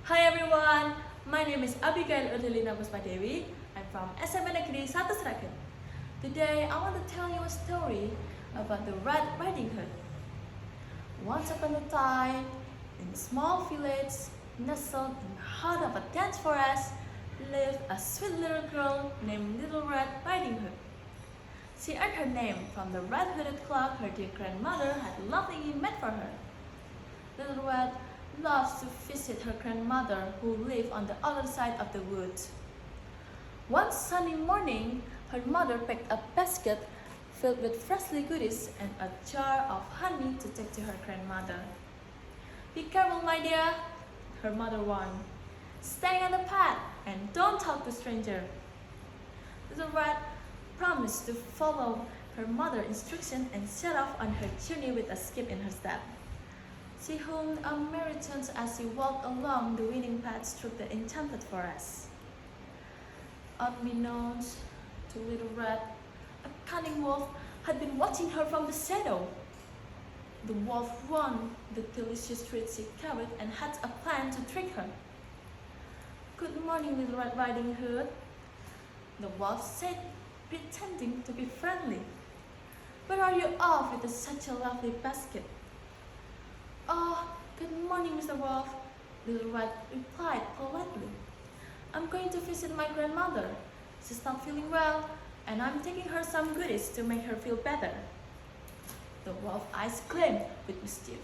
Hi everyone, my name is Abigail Odelina Puspadewi. I'm from SMPN.1 Sragen. Today I want to tell you a story about the Red Riding Hood. Once upon a time, in a small village nestled in the heart of a dense forest, lived a sweet little girl named Little Red Riding Hood. She earned her name from the red-hooded cloak her dear grandmother had lovingly made for her. Little Red loves to visit her grandmother who lived on the other side of the woods. One sunny morning, her mother packed a basket filled with freshly goodies and a jar of honey to take to her grandmother. "Be careful, my dear," her mother warned. "Stay on the path and don't talk to strangers." Little Red promised to follow her mother's instructions and set off on her journey with a skip in her step. She hummed a merry tune as she walked along the winding paths through the enchanted forest. Unbeknownst to Little Red, a cunning wolf had been watching her from the shadow. The wolf won the delicious treat she carried and had a plan to trick her. "Good morning, Little Red Riding Hood," the wolf said, pretending to be friendly. "Where are you off with such a lovely basket?" "Oh, good morning, Mr. Wolf," Little Red replied politely. "I'm going to visit my grandmother. She's not feeling well, and I'm taking her some goodies to make her feel better." The wolf's eyes gleamed with mischief.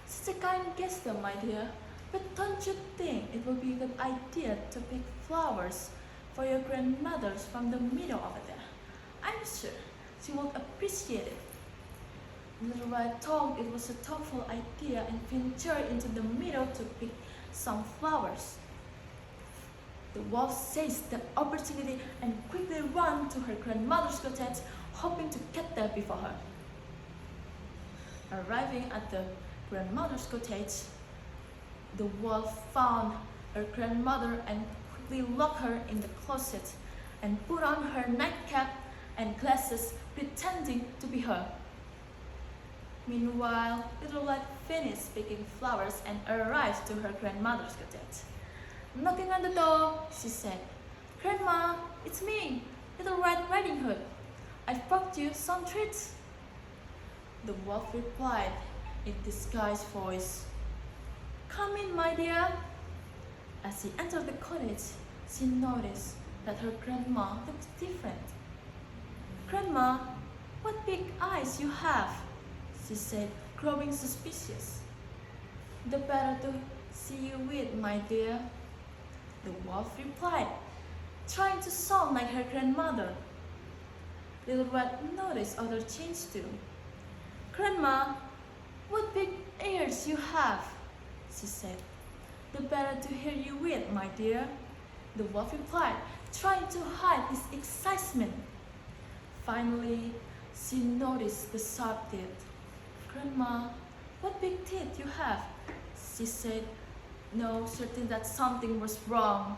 "Such a kind gesture, my dear, but don't you think it will be a good idea to pick flowers for your grandmother from the meadow over there? I'm sure she will appreciate it." Little Red thought it was a thoughtful idea and ventured into the meadow to pick some flowers. The wolf seized the opportunity and quickly ran to her grandmother's cottage, hoping to get there before her. Arriving at the grandmother's cottage, the wolf found her grandmother and quickly locked her in the closet and put on her nightcap and glasses, pretending to be her. Meanwhile, Little Red finished picking flowers and arrived to her grandmother's cottage. Knocking on the door, she said, "Grandma, it's me, Little Red Riding Hood. I've brought you some treats." The wolf replied in disguised voice, "Come in, my dear." As she entered the cottage, she noticed that her grandma looked different. "Grandma, what big eyes you have," she said, growing suspicious. "The better to see you with, my dear," the wolf replied, trying to sound like her grandmother. Little Red noticed other changes too. "Grandma, what big ears you have," she said. "The better to hear you with, my dear," the wolf replied, trying to hide his excitement. Finally, she noticed the sharp teeth. "Grandma, what big teeth you have," she said, now certain that something was wrong.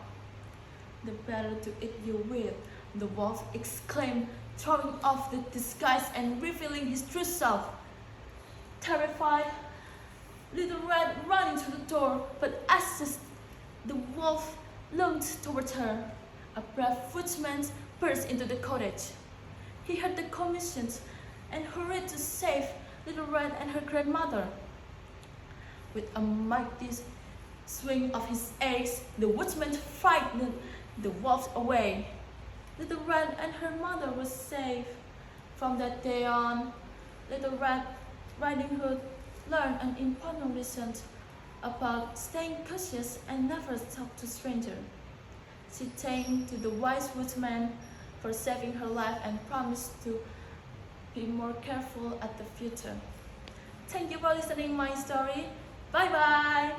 "The better to eat you with," the wolf exclaimed, throwing off the disguise and revealing his true self. Terrified, Little Red ran into the door, but as the wolf loomed towards her, a brave woodsman burst into the cottage. He heard the commotions and hurried to save Little Red and her grandmother. With a mighty swing of his axe, the woodsman frightened the wolves away. Little Red and her mother were safe. From that day on, Little Red Riding Hood learned an important lesson about staying cautious and never talk to strangers. She thanked to the wise woodsman for saving her life and promised to be more careful at the future. Thank you for listening my story. Bye bye.